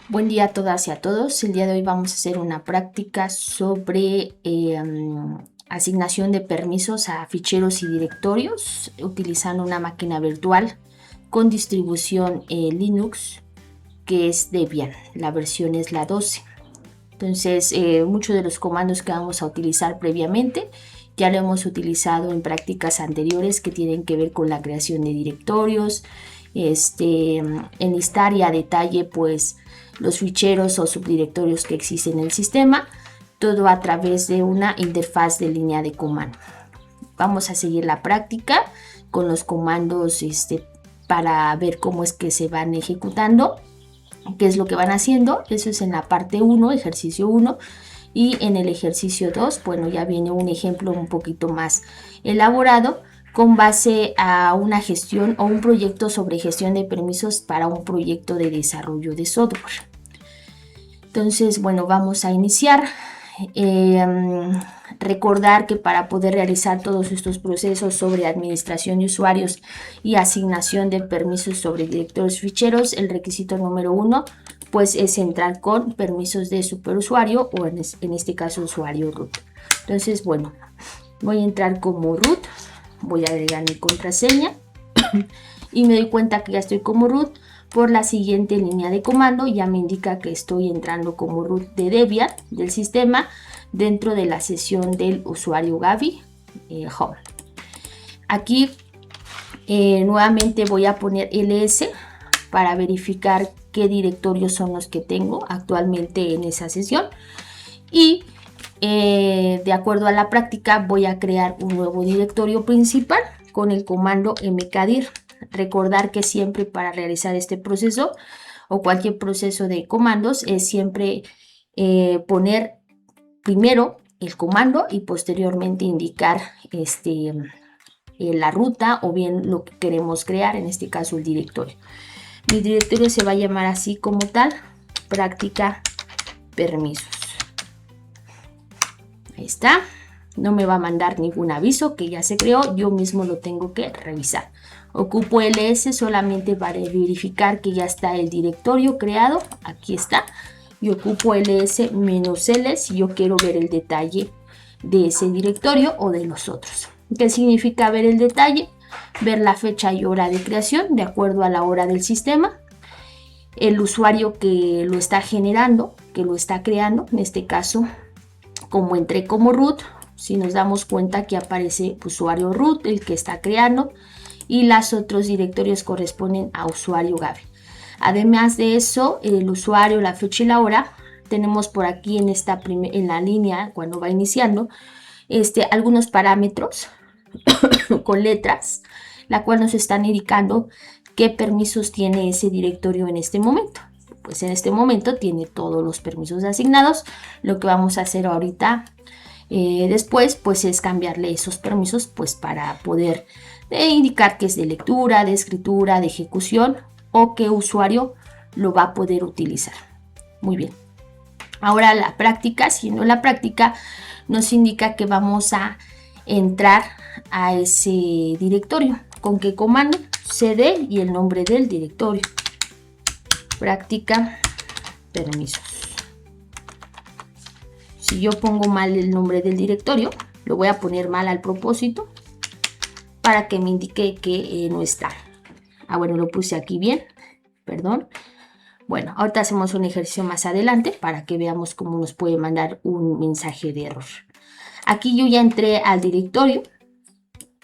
Buen día a todas y a todos. El día de hoy vamos a hacer una práctica sobre asignación de permisos a ficheros y directorios utilizando una máquina virtual con distribución Linux, que es Debian. La versión es la 12. Entonces, muchos de los comandos que vamos a utilizar previamente ya lo hemos utilizado en prácticas anteriores que tienen que ver con la creación de directorios, enlistar y a detalle pues los ficheros o subdirectorios que existen en el sistema, todo a través de una interfaz de línea de comando. Vamos a seguir la práctica con los comandos para ver cómo es que se van ejecutando, qué es lo que van haciendo. Eso es en la parte 1, ejercicio 1. Y en el ejercicio 2, bueno, ya viene un ejemplo un poquito más elaborado con base a una gestión o un proyecto sobre gestión de permisos para un proyecto de desarrollo de software. Entonces, bueno, vamos a iniciar. Recordar que para poder realizar todos estos procesos sobre administración de usuarios y asignación de permisos sobre directorios ficheros, el requisito número 1 pues es entrar con permisos de superusuario o en este caso usuario root. Entonces, bueno, voy a entrar como root, voy a agregar mi contraseña y me doy cuenta que ya estoy como root por la siguiente línea de comando. Ya me indica que estoy entrando como root de Debian del sistema dentro de la sesión del usuario Gaby Home. Aquí nuevamente voy a poner ls para verificar qué directorios son los que tengo actualmente en esa sesión y de acuerdo a la práctica voy a crear un nuevo directorio principal con el comando mkdir. Recordar que siempre para realizar este proceso o cualquier proceso de comandos es siempre poner primero el comando y posteriormente indicar la ruta o bien lo que queremos crear, en este caso el directorio. Mi directorio se va a llamar así como tal, práctica permisos. Ahí está. No me va a mandar ningún aviso que ya se creó, yo mismo lo tengo que revisar. Ocupo ls solamente para verificar que ya está el directorio creado. Aquí está. Y ocupo ls-l si yo quiero ver el detalle de ese directorio o de los otros. ¿Qué significa ver el detalle? Ver la fecha y hora de creación de acuerdo a la hora del sistema. El usuario que lo está generando, que lo está creando, en este caso, como entré como root, si nos damos cuenta que aparece usuario root, el que está creando, y los otros directorios corresponden a usuario Gaby. Además de eso, el usuario, la fecha y la hora, tenemos por aquí en la línea, cuando va iniciando, algunos parámetros con letras, la cual nos están indicando qué permisos tiene ese directorio en este momento. Pues en este momento tiene todos los permisos asignados. Lo que vamos a hacer ahorita después pues es cambiarle esos permisos pues para poder indicar que es de lectura, de escritura, de ejecución o qué usuario lo va a poder utilizar. Muy bien. Ahora la práctica, siguiendo la práctica, nos indica que vamos a entrar a ese directorio. ¿Con qué comando? cd y el nombre del directorio. Práctica permisos. Si yo pongo mal el nombre del directorio, lo voy a poner mal al propósito para que me indique que no está. Bueno, lo puse aquí bien, perdón. Bueno, ahorita hacemos un ejercicio más adelante para que veamos cómo nos puede mandar un mensaje de error. Aquí yo ya entré al directorio.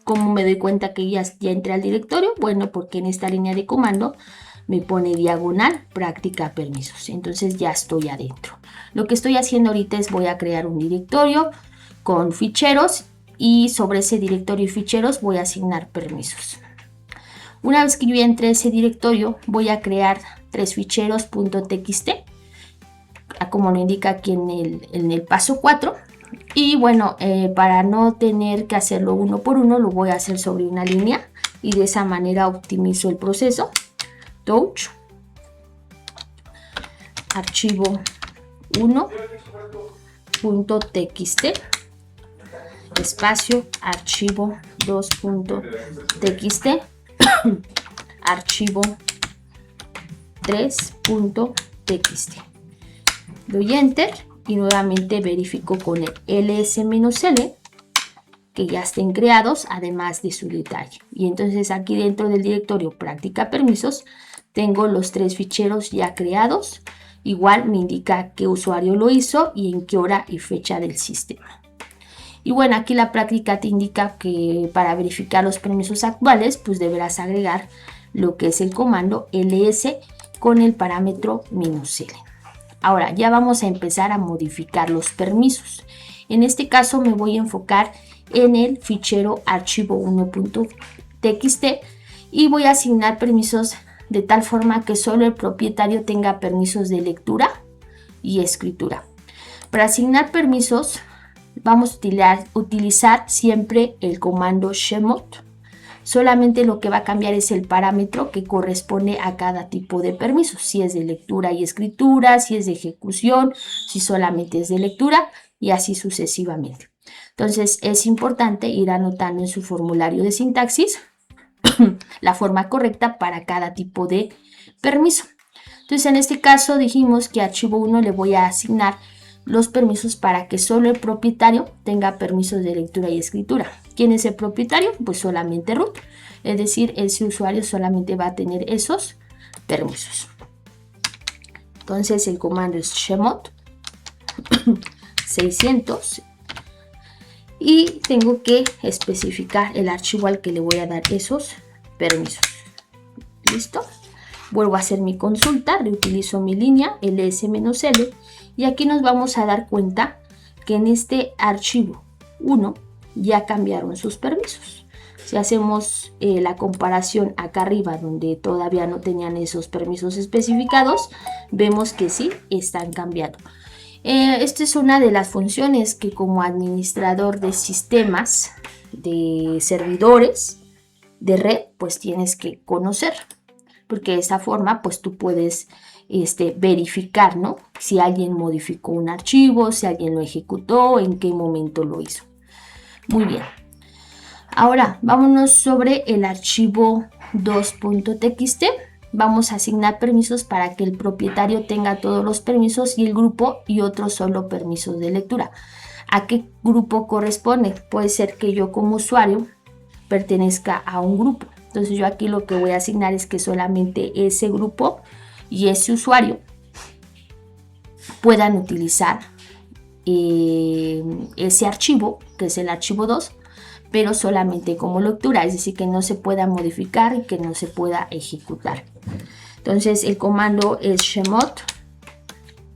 ¿Cómo me doy cuenta que ya entré al directorio? Bueno, porque en esta línea de comando me pone diagonal práctica permisos. Entonces ya estoy adentro. Lo que estoy haciendo ahorita es voy a crear un directorio con ficheros y sobre ese directorio y ficheros voy a asignar permisos. Una vez que yo ya entré a ese directorio, voy a crear 3 ficheros .txt, como lo indica aquí en el paso 4. Y bueno, para no tener que hacerlo uno por uno, lo voy a hacer sobre una línea y de esa manera optimizo el proceso. Touch, archivo 1.txt, espacio, archivo 2.txt, archivo 3.txt. ls.txt. Doy enter y nuevamente verifico con el ls-l que ya estén creados, además de su detalle. Y entonces aquí dentro del directorio práctica permisos tengo los 3 ficheros ya creados. Igual me indica qué usuario lo hizo y en qué hora y fecha del sistema. Y bueno, aquí la práctica te indica que para verificar los permisos actuales, pues deberás agregar lo que es el comando ls con el parámetro "-l". Ahora ya vamos a empezar a modificar los permisos. En este caso me voy a enfocar en el fichero archivo1.txt y voy a asignar permisos de tal forma que solo el propietario tenga permisos de lectura y escritura. Para asignar permisos vamos a utilizar siempre el comando chmod. Solamente lo que va a cambiar es el parámetro que corresponde a cada tipo de permiso, si es de lectura y escritura, si es de ejecución, si solamente es de lectura y así sucesivamente. Entonces es importante ir anotando en su formulario de sintaxis la forma correcta para cada tipo de permiso. Entonces en este caso dijimos que a archivo 1 le voy a asignar los permisos para que solo el propietario tenga permisos de lectura y escritura. ¿Quién es el propietario? Pues solamente root, es decir, ese usuario solamente va a tener esos permisos. Entonces el comando es chmod 600 y tengo que especificar el archivo al que le voy a dar esos permisos. ¿Listo? Vuelvo a hacer mi consulta, reutilizo mi línea ls-l y aquí nos vamos a dar cuenta que en este archivo 1 ya cambiaron sus permisos. Si hacemos la comparación acá arriba donde todavía no tenían esos permisos especificados, vemos que sí están cambiando. Esta es una de las funciones que como administrador de sistemas, de servidores, de red, pues tienes que conocer. Porque de esa forma pues tú puedes verificar, ¿no? Si alguien modificó un archivo, si alguien lo ejecutó, en qué momento lo hizo. Muy bien. Ahora vámonos sobre el archivo 2.txt. Vamos a asignar permisos para que el propietario tenga todos los permisos y el grupo y otros solo permisos de lectura. ¿A qué grupo corresponde? Puede ser que yo como usuario pertenezca a un grupo. Entonces yo aquí lo que voy a asignar es que solamente ese grupo y ese usuario puedan utilizar ese archivo, que es el archivo 2, pero solamente como lectura, es decir, que no se pueda modificar y que no se pueda ejecutar. Entonces el comando es chmod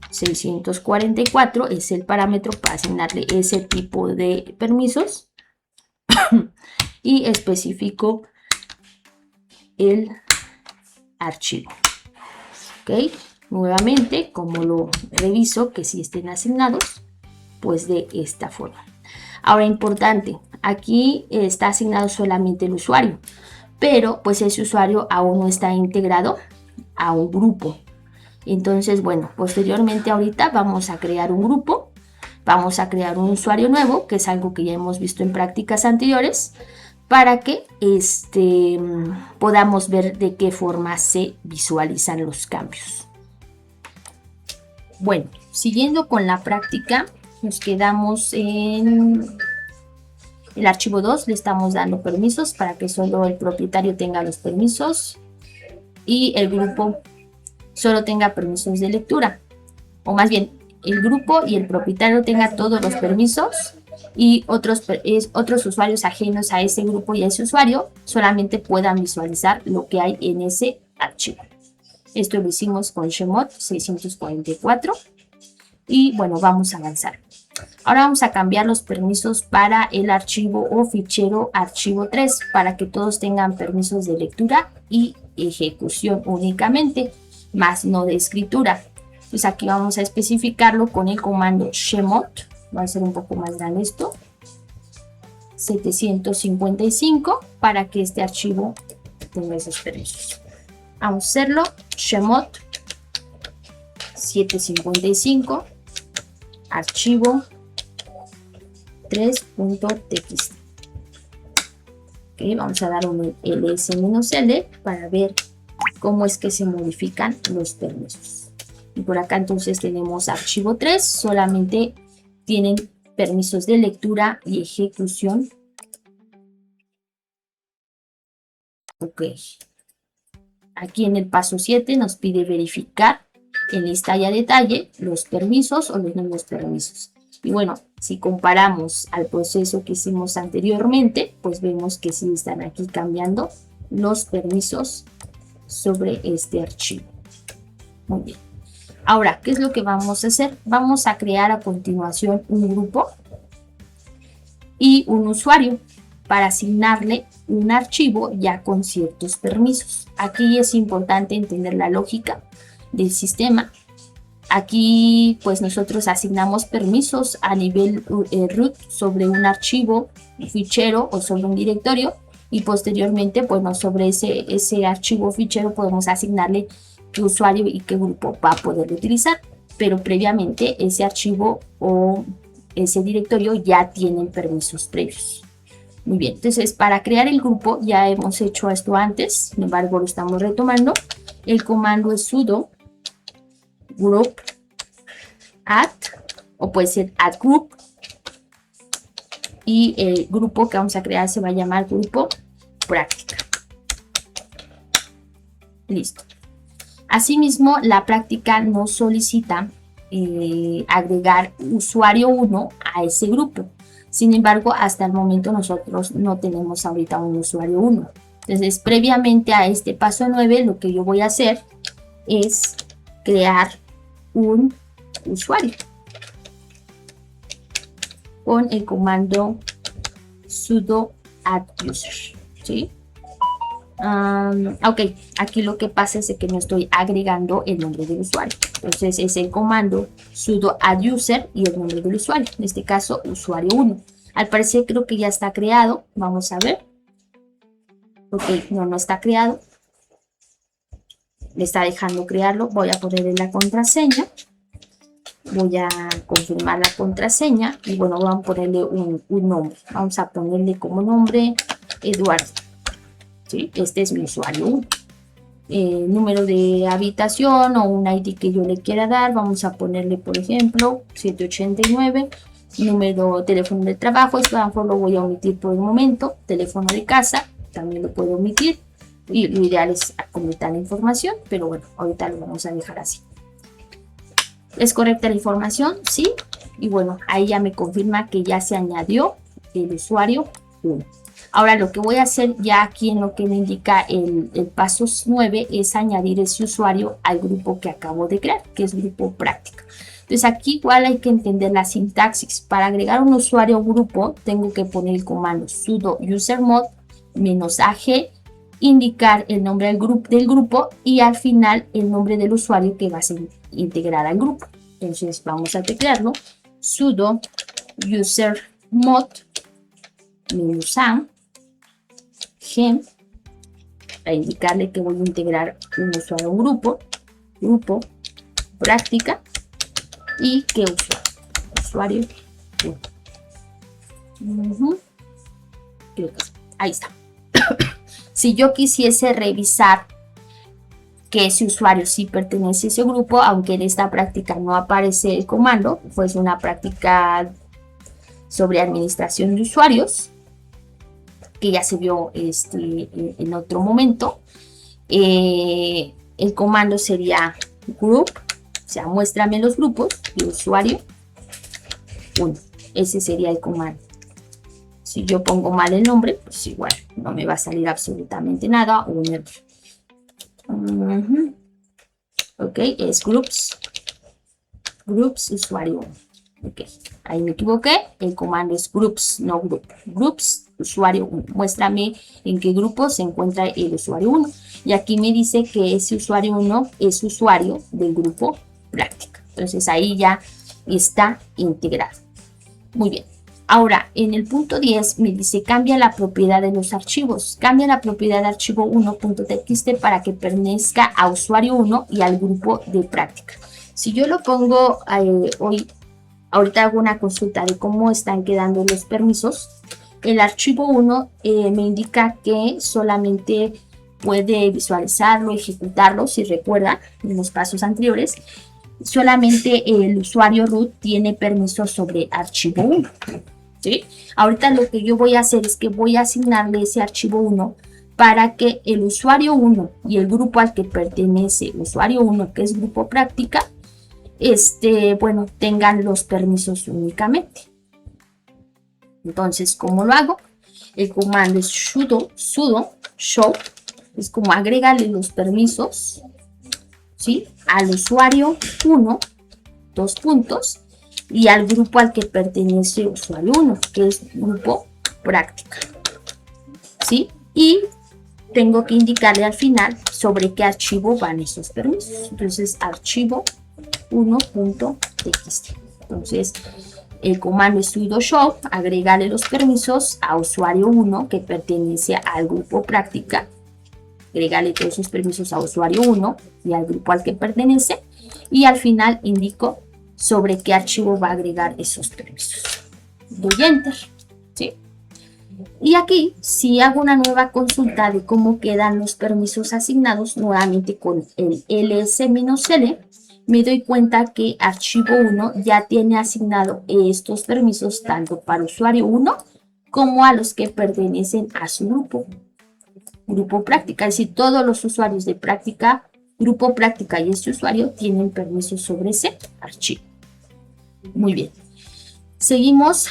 644, es el parámetro para asignarle ese tipo de permisos y especifico el archivo. ¿Ok? Nuevamente, como lo reviso que sí estén asignados, pues de esta forma. Ahora, importante, aquí está asignado solamente el usuario, pero pues ese usuario aún no está integrado a un grupo. Entonces, bueno, posteriormente ahorita vamos a crear un grupo, vamos a crear un usuario nuevo, que es algo que ya hemos visto en prácticas anteriores, para que podamos ver de qué forma se visualizan los cambios. Bueno, siguiendo con la práctica, nos quedamos en el archivo 2, le estamos dando permisos para que solo el propietario tenga los permisos y el grupo solo tenga permisos de lectura, o más bien el grupo y el propietario tenga todos los permisos y otros usuarios ajenos a ese grupo y a ese usuario solamente puedan visualizar lo que hay en ese archivo. Esto lo hicimos con chmod 644 y bueno, vamos a avanzar. Ahora vamos a cambiar los permisos para el archivo o fichero archivo 3 para que todos tengan permisos de lectura y ejecución únicamente, más no de escritura. Pues aquí vamos a especificarlo con el comando chmod. Voy a hacer un poco más grande esto. 755 para que este archivo tenga esos permisos. Vamos a hacerlo chmod 755 archivo 3.txt. Okay, vamos a dar un ls-l para ver cómo es que se modifican los permisos. Y por acá entonces tenemos archivo 3, solamente tienen permisos de lectura y ejecución. Ok. Aquí en el paso 7 nos pide verificar en lista y a detalle los permisos o los nuevos permisos. Y bueno, si comparamos al proceso que hicimos anteriormente, pues vemos que sí están aquí cambiando los permisos sobre este archivo. Muy bien. Ahora, ¿qué es lo que vamos a hacer? Vamos a crear a continuación un grupo y un usuario para asignarle un archivo ya con ciertos permisos. Aquí es importante entender la lógica del sistema. Aquí pues nosotros asignamos permisos a nivel root sobre un archivo, fichero o sobre un directorio, y posteriormente bueno, sobre ese archivo fichero podemos asignarle qué usuario y qué grupo va a poder utilizar, pero previamente ese archivo o ese directorio ya tienen permisos previos. Muy bien, entonces para crear el grupo ya hemos hecho esto antes, sin embargo lo estamos retomando. El comando es sudo group add, o puede ser add group, y el grupo que vamos a crear se va a llamar grupo práctica. Listo. Asimismo, la práctica nos solicita agregar usuario 1 a ese grupo. Sin embargo, hasta el momento nosotros no tenemos ahorita un usuario 1. Entonces, previamente a este paso 9, lo que yo voy a hacer es crear un usuario con el comando sudo add user, ¿sí? Ok, aquí lo que pasa es que no estoy agregando el nombre del usuario. Entonces es el comando sudo add user y el nombre del usuario. En este caso, usuario 1. Al parecer creo que ya está creado. Vamos a ver. Ok, no está creado. Me está dejando crearlo. Voy a ponerle la contraseña. Voy a confirmar la contraseña. Y bueno, vamos a ponerle un nombre. Vamos a ponerle como nombre Eduardo. ¿Sí? Este es mi usuario 1. Número de habitación o un ID que yo le quiera dar, vamos a ponerle por ejemplo 789. Número, teléfono de trabajo, esto a lo mejor lo voy a omitir por el momento. Teléfono de casa, también lo puedo omitir. Y lo ideal es completar la información, pero bueno, ahorita lo vamos a dejar así. ¿Es correcta la información? Sí. Y bueno, ahí ya me confirma que ya se añadió el usuario 1. Ahora lo que voy a hacer ya aquí en lo que me indica el paso 9 es añadir ese usuario al grupo que acabo de crear, que es grupo práctica. Entonces aquí igual hay que entender la sintaxis. Para agregar un usuario a un grupo tengo que poner el comando sudo usermod -ag, indicar el nombre del grupo y al final el nombre del usuario que va a integrar al grupo. Entonces vamos a teclearlo, sudo usermod -a gen, para indicarle que voy a integrar un usuario a un grupo práctica y que usuario 1. Creo que ahí está. Si yo quisiese revisar que ese usuario sí pertenece a ese grupo, aunque en esta práctica no aparece el comando, pues una práctica sobre administración de usuarios, que ya se vio en otro momento. El comando sería group, o sea, muéstrame los grupos de usuario 1. Ese sería el comando. Si yo pongo mal el nombre, pues igual no me va a salir absolutamente nada o un error. Ok, es groups usuario 1. Ok, ahí me equivoqué. El comando es groups, no group. Groups usuario 1. Muéstrame en qué grupo se encuentra el usuario 1. Y aquí me dice que ese usuario 1 es usuario del grupo práctica. Entonces ahí ya está integrado. Muy bien. Ahora, en el punto 10 me dice cambia la propiedad de los archivos. Cambia la propiedad de archivo 1.txt para que pertenezca a usuario 1 y al grupo de práctica. Si yo lo pongo ahorita hago una consulta de cómo están quedando los permisos. El archivo 1 me indica que solamente puede visualizarlo, ejecutarlo, si recuerdan en los pasos anteriores. solamente el usuario root tiene permiso sobre archivo 1. ¿Sí? Ahorita lo que yo voy a hacer es que voy a asignarle ese archivo 1 para que el usuario 1 y el grupo al que pertenece usuario 1, que es grupo práctica, bueno, tengan los permisos únicamente. Entonces, ¿cómo lo hago? El comando es sudo show, es como agregarle los permisos, ¿sí? Al usuario 1, dos puntos, y al grupo al que pertenece usuario 1, que es grupo práctica, ¿sí? Y tengo que indicarle al final sobre qué archivo van esos permisos. Entonces, archivo 1.txt. Entonces, el comando es sudo show, agregarle los permisos a usuario 1 que pertenece al grupo práctica. Agregarle todos esos permisos a usuario 1 y al grupo al que pertenece. Y al final indico sobre qué archivo va a agregar esos permisos. Doy enter, ¿sí? Y aquí, si hago una nueva consulta de cómo quedan los permisos asignados, nuevamente con el ls-l, me doy cuenta que archivo 1 ya tiene asignado estos permisos tanto para usuario 1 como a los que pertenecen a su grupo práctica. Es decir, todos los usuarios de práctica, grupo práctica y este usuario tienen permisos sobre ese archivo. Muy bien. Seguimos.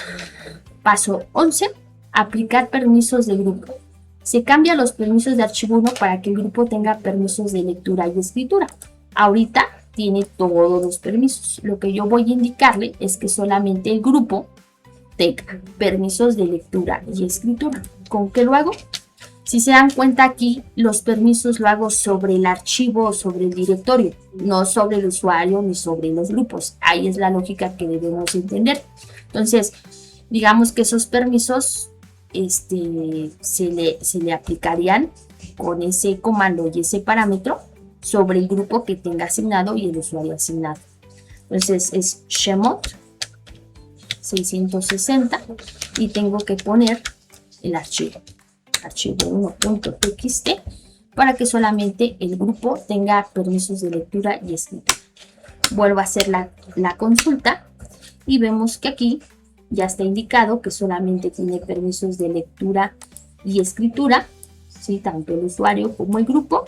Paso 11. Aplicar permisos de grupo. Se cambian los permisos de archivo 1 para que el grupo tenga permisos de lectura y escritura. Ahorita tiene todos los permisos. Lo que yo voy a indicarle es que solamente el grupo tenga permisos de lectura y escritura. ¿Con qué lo hago? Si se dan cuenta aquí, los permisos lo hago sobre el archivo o sobre el directorio, no sobre el usuario ni sobre los grupos. Ahí es la lógica que debemos entender. Entonces, digamos que esos permisos se le aplicarían con ese comando y ese parámetro sobre el grupo que tenga asignado y el usuario asignado. Entonces es shemot 660 y tengo que poner el archivo 1.txt para que solamente el grupo tenga permisos de lectura y escritura. Vuelvo a hacer la consulta y vemos que aquí ya está indicado que solamente tiene permisos de lectura y escritura, ¿sí? Tanto el usuario como el grupo.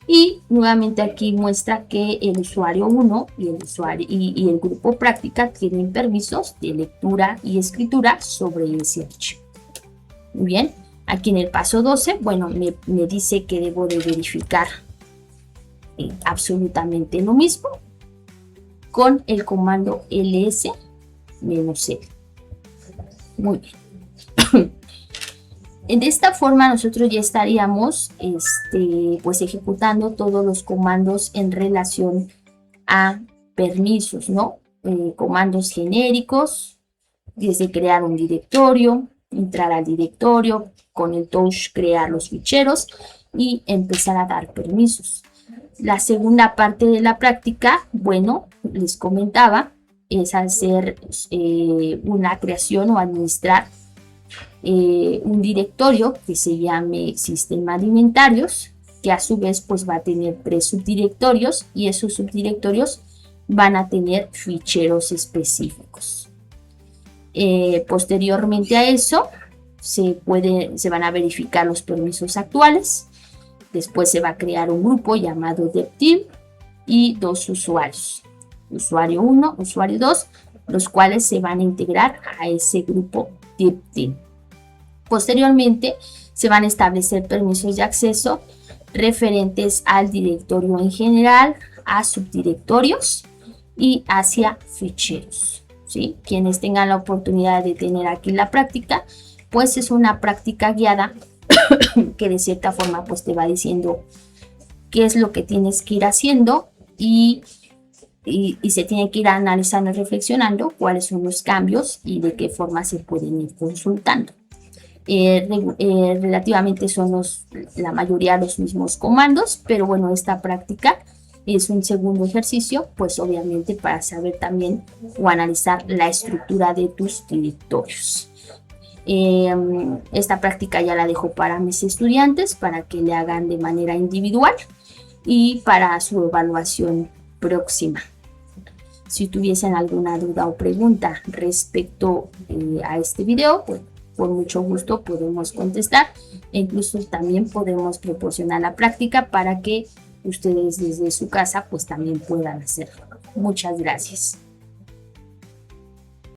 Y nuevamente aquí muestra que el usuario 1 y el grupo práctica tienen permisos de lectura y escritura sobre ese archivo. Muy bien, aquí en el paso 12, bueno, me dice que debo de verificar absolutamente lo mismo con el comando ls-l. Muy bien. De esta forma nosotros ya estaríamos pues ejecutando todos los comandos en relación a permisos, ¿no? Comandos genéricos, desde crear un directorio, entrar al directorio, con el touch crear los ficheros y empezar a dar permisos. La segunda parte de la práctica, bueno, les comentaba, es hacer una creación o administrar un directorio que se llame sistema de inventarios, que a su vez pues va a tener 3 subdirectorios y esos subdirectorios van a tener ficheros específicos. Posteriormente a eso se van a verificar los permisos actuales. Después se va a crear un grupo llamado DevTeam y 2 usuarios, usuario 1, usuario 2, los cuales se van a integrar a ese grupo DevTeam. Posteriormente se van a establecer permisos de acceso referentes al directorio en general, a subdirectorios y hacia ficheros, ¿sí? Quienes tengan la oportunidad de tener aquí la práctica, pues es una práctica guiada que de cierta forma pues te va diciendo qué es lo que tienes que ir haciendo y se tiene que ir analizando y reflexionando cuáles son los cambios y de qué forma se pueden ir consultando. Relativamente son la mayoría los mismos comandos, pero bueno, esta práctica es un segundo ejercicio, pues obviamente para saber también o analizar la estructura de tus directorios. Esta práctica ya la dejo para mis estudiantes para que le hagan de manera individual y para su evaluación próxima. Si tuviesen alguna duda o pregunta respecto a este video, pues con mucho gusto podemos contestar e incluso también podemos proporcionar la práctica para que ustedes desde su casa pues también puedan hacerlo. Muchas gracias.